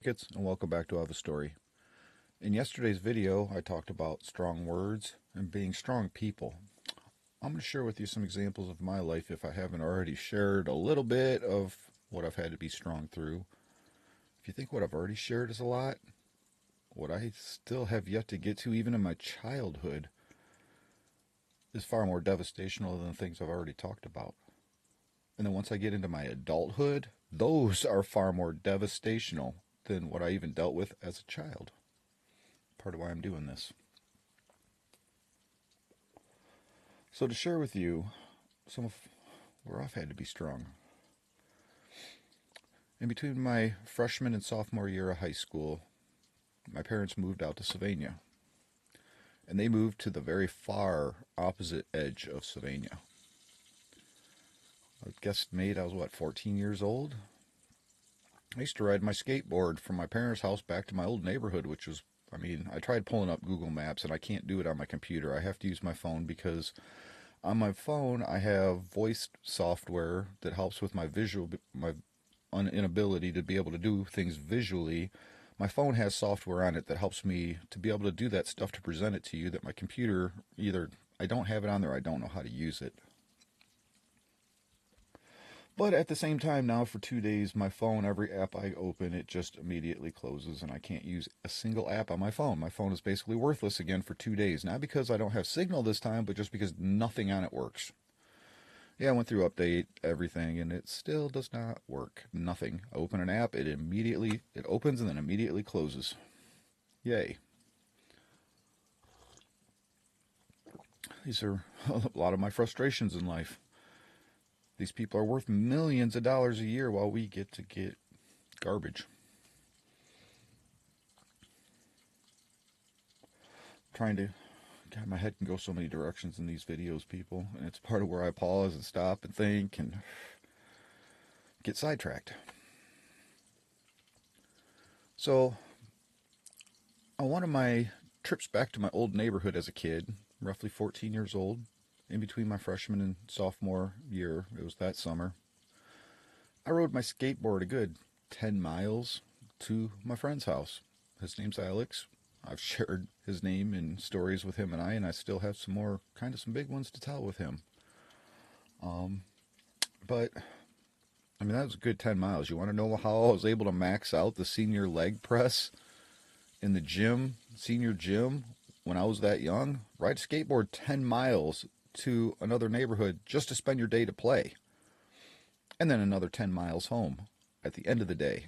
Kids, and welcome back to I Have a Story. In yesterday's video, I talked about strong words and being strong people. I'm going to share with you some examples of my life if I haven't already shared a little bit of what I've had to be strong through. If you think what I've already shared is a lot, what I still have yet to get to, even in my childhood, is far more devastational than the things I've already talked about. And then once I get into my adulthood, those are far more devastational than what I even dealt with as a child. Part of why I'm doing this. So to share with you some of where I've had to be strong. In between my freshman and sophomore year of high school, my parents moved out to Sylvania. And they moved to the very far opposite edge of Sylvania. I guesstimate I was 14 years old? I used to ride my skateboard from my parents' house back to my old neighborhood, which was, I tried pulling up Google Maps and I can't do it on my computer. I have to use my phone because on my phone I have voice software that helps with my inability to be able to do things visually. My phone has software on it that helps me to be able to do that stuff to present it to you that my computer, either I don't have it on there or I don't know how to use it. But at the same time now for 2 days, my phone, every app I open, it just immediately closes and I can't use a single app on my phone. My phone is basically worthless again for 2 days. Not because I don't have signal this time, but just because nothing on it works. Yeah, I went through update, everything, and it still does not work. Nothing. I open an app, it opens and then immediately closes. Yay. These are a lot of my frustrations in life. These people are worth millions of dollars a year while we get to get garbage. God, my head can go so many directions in these videos, people, and it's part of where I pause and stop and think and get sidetracked. So, on one of my trips back to my old neighborhood as a kid, roughly 14 years old, in between my freshman and sophomore year, it was that summer, I rode my skateboard a good 10 miles to my friend's house. His name's Alex. I've shared his name in stories with him and I still have some big ones to tell with him. But that was a good 10 miles. You want to know how I was able to max out the senior leg press in the gym, senior gym, when I was that young? Ride a skateboard 10 miles to another neighborhood just to spend your day to play. And then another 10 miles home at the end of the day.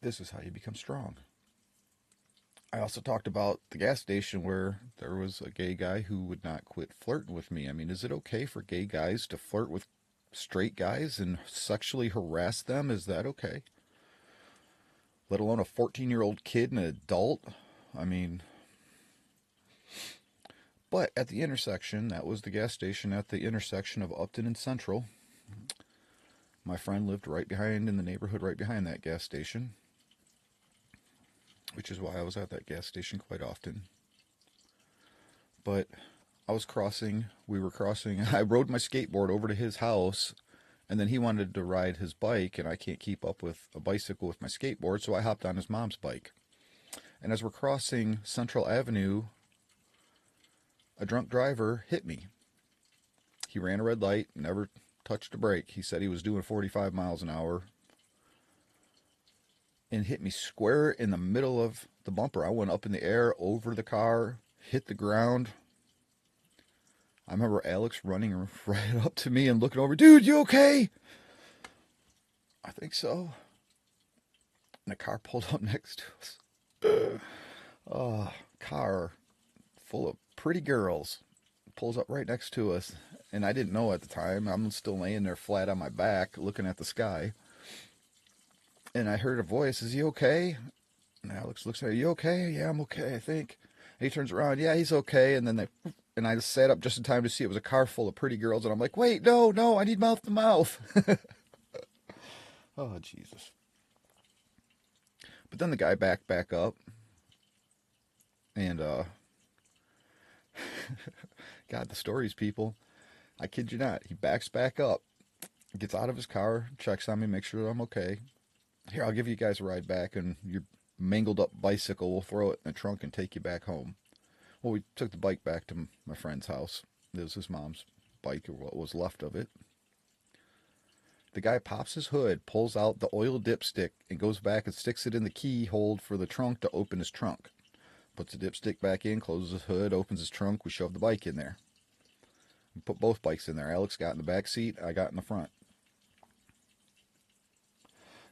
This is how you become strong. I also talked about the gas station where there was a gay guy who would not quit flirting with me. Is it okay for gay guys to flirt with straight guys and sexually harass them? Is that okay? Let alone a 14-year-old kid and an adult? But at the intersection, that was the gas station at the intersection of Upton and Central. My friend lived in the neighborhood right behind that gas station, which is why I was at that gas station quite often. But we were crossing, I rode my skateboard over to his house, and then he wanted to ride his bike, and I can't keep up with a bicycle with my skateboard, so I hopped on his mom's bike. And as we're crossing Central Avenue, a drunk driver hit me. He ran a red light, never touched a brake. He said he was doing 45 miles an hour and hit me square in the middle of the bumper. I went up in the air over the car, hit the ground. I remember Alex running right up to me and looking over, "Dude, you okay?" I think so. And the car pulled up next to us. Car full of pretty girls pulls up right next to us. And I didn't know at the time. I'm still laying there flat on my back looking at the sky. And I heard a voice, "Is he okay?" And Alex looks at me, "You okay?" "Yeah, I'm okay, I think." And he turns around, "Yeah, he's okay." And I just sat up just in time to see it was a car full of pretty girls. And I'm like, "Wait, no, I need mouth to mouth." Oh, Jesus. But then the guy back up. And, God, the stories, people. I kid you not. He backs back up. Gets out of his car, checks on me, makes sure I'm okay. Here, I'll give you guys a ride back, and your mangled up bicycle, we'll throw it in the trunk and take you back home. Well, we took the bike back to my friend's house. It was his mom's bike, or what was left of it. The guy pops his hood, pulls out the oil dipstick, and goes back and sticks it in the key hold for the trunk to open his trunk. Puts the dipstick back in, closes his hood, opens his trunk. We shove the bike in there. We put both bikes in there. Alex got in the back seat, I got in the front.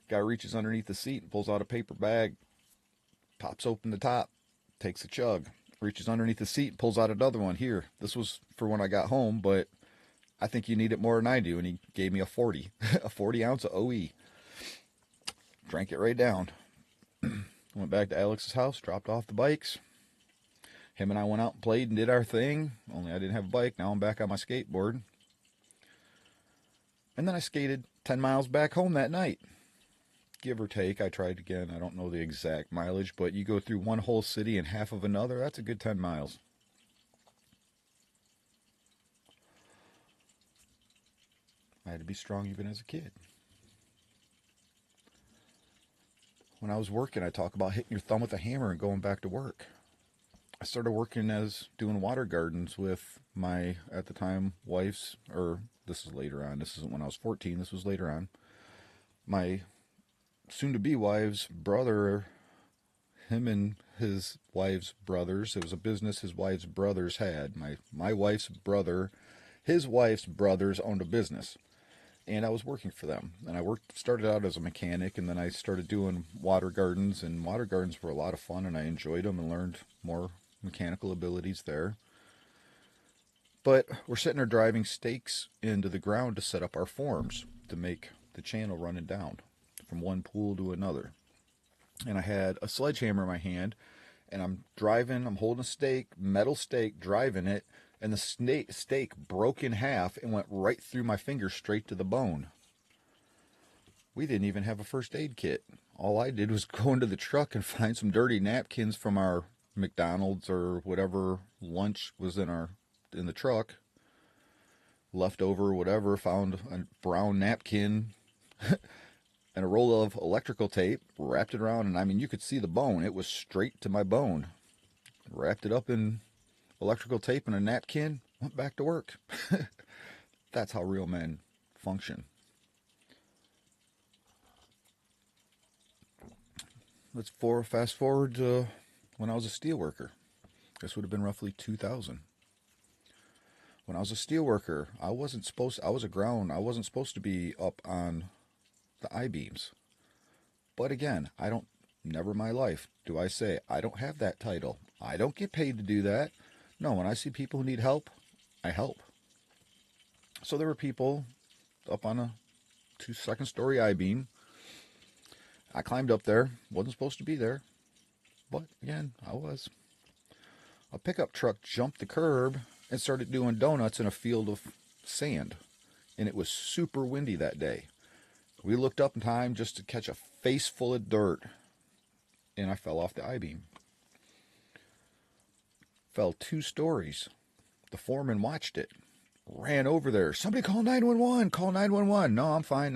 Guy reaches underneath the seat and pulls out a paper bag, pops open the top, takes a chug, reaches underneath the seat, pulls out another one. Here, this was for when I got home, but I think you need it more than I do. And he gave me a 40, a 40 ounce of OE. Drank it right down. Went back to Alex's house, dropped off the bikes. Him and I went out and played and did our thing. Only I didn't have a bike. Now I'm back on my skateboard. And then I skated 10 miles back home that night. Give or take. I tried again. I don't know the exact mileage, but you go through one whole city and half of another. That's a good 10 miles. I had to be strong even as a kid. When I was working, I talk about hitting your thumb with a hammer and going back to work. I started working as doing water gardens with my, at the time, wife's, or this is later on. This isn't when I was 14. This was later on. My soon-to-be wife's brother, him and his wife's brothers. It was a business his wife's brothers had. My wife's brother, his wife's brothers owned a business. And I was working for them. And I started out as a mechanic, and then I started doing water gardens. And water gardens were a lot of fun, and I enjoyed them and learned more mechanical abilities there. But we're sitting there driving stakes into the ground to set up our forms to make the channel running down from one pool to another. And I had a sledgehammer in my hand, and I'm driving, I'm holding a stake, metal stake, driving it, and the stake broke in half and went right through my finger straight to the bone. We didn't even have a first aid kit. All I did was go into the truck and find some dirty napkins from our McDonald's or whatever lunch was in the truck. Leftover, whatever, found a brown napkin and a roll of electrical tape, wrapped it around, and I mean, you could see the bone. It was straight to my bone. Wrapped it up in electrical tape and a napkin, went back to work. That's how real men function. Let's fast forward to when I was a steel worker. This would have been roughly 2000. When I was a steel worker, I wasn't supposed to be up on the I-beams. But again, never in my life do I say, I don't have that title. I don't get paid to do that. No, when I see people who need help, I help. So there were people up on a second story I-beam. I climbed up there, wasn't supposed to be there, but again, I was. A pickup truck jumped the curb and started doing donuts in a field of sand, and it was super windy that day. We looked up in time just to catch a face full of dirt, and I fell off the I-beam. Fell 2 stories. The foreman watched it, ran over there. Somebody call 911, call 911. No, I'm fine.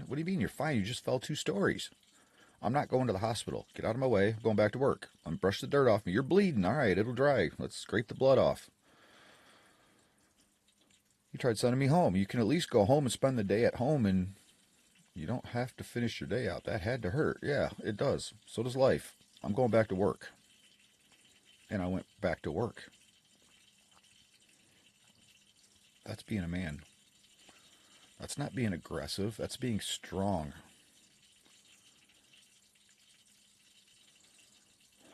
What do you mean you're fine? You just fell 2 stories. I'm not going to the hospital. Get out of my way. I'm going back to work. Brush the dirt off me. You're bleeding. All right, it'll dry. Let's scrape the blood off. You tried sending me home. You can at least go home and spend the day at home, and you don't have to finish your day out. That had to hurt. Yeah, it does. So does life. I'm going back to work. And I went back to work. That's being a man. That's not being aggressive. That's being strong.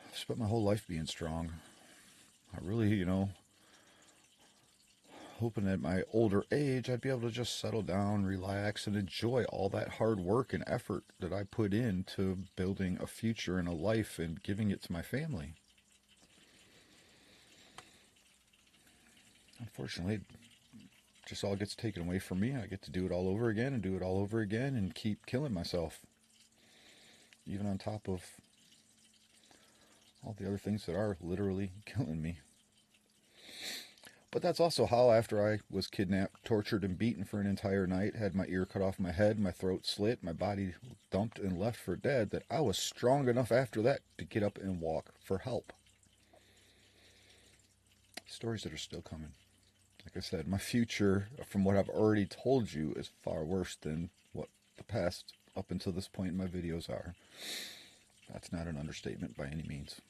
I've spent my whole life being strong. I really, hoping at my older age I'd be able to just settle down, relax, and enjoy all that hard work and effort that I put into building a future and a life and giving it to my family. Unfortunately, it just all gets taken away from me. I get to do it all over again and do it all over again and keep killing myself. Even on top of all the other things that are literally killing me. But that's also how, after I was kidnapped, tortured, and beaten for an entire night, had my ear cut off my head, my throat slit, my body dumped and left for dead, that I was strong enough after that to get up and walk for help. Stories that are still coming. Like I said, my future, from what I've already told you, is far worse than what the past up until this point in my videos are. That's not an understatement by any means.